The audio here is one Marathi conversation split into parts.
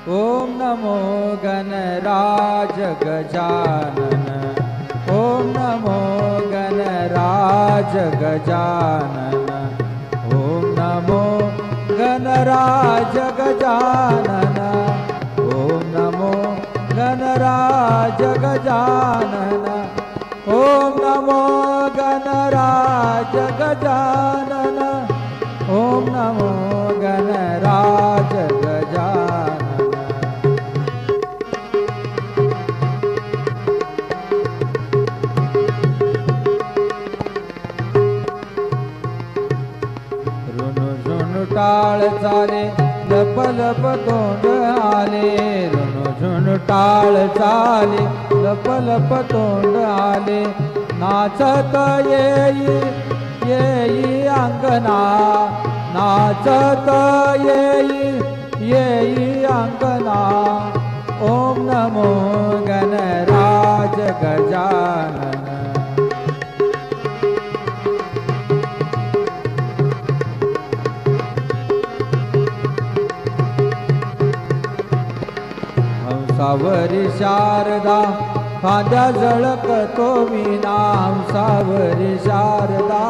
ओम नमो गणराज गजानन, ओम नमो गणराज गजानन, ओम नमो गणराज गजानन, ओम नमो गणराज गजानन, ओम नमो गणराज गजानन, ओम नमो गणराज गजानन। टाळ चाले लप लप तोंड आले, ऋणझुण टाळ चाले लप लप तोंड आले, नाचत येई येई अंगना, नाचत येई येई अंगना, ओम नमो गणराज गजानन। हंसावरी शारदा खांद्या झळकतो वीणा, हंसावरी शारदा,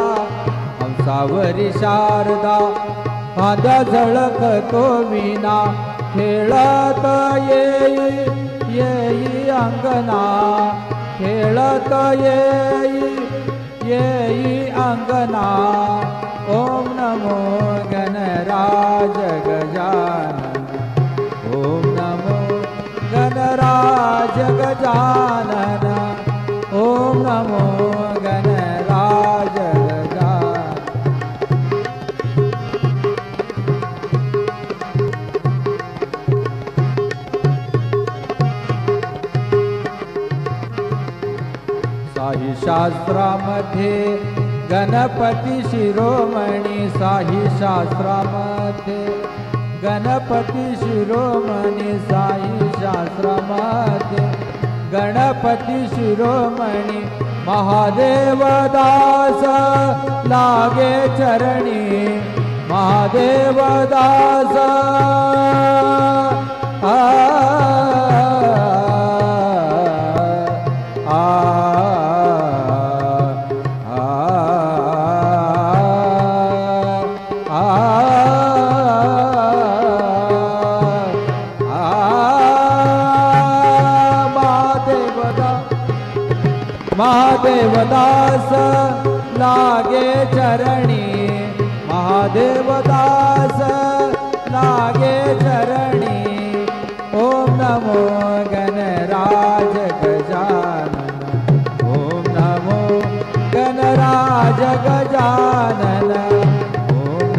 हंसावरी शारदा खांद्या झळकतो वीणा, खेळत येई येई अंगना, खेळत येई येई अंगना, ओम नमो गणराज गजानन, ओम नमो गणराज गजानन, ओम नमो गणराज गजानन। साही शास्त्रामध्ये गणपती शिरोमणी, साही शास्त्रामध्ये गणपती शिरोमणी, साई शास्त्रामध्ये गणपती शिरोमणी, महादेव दास लागे चरणी, महादेव दास महादेव दास लागे चरणी, महादेव दास लागे चरणी, ओम नमो गणराज गजानन, ओम नमो गणराज गजानन,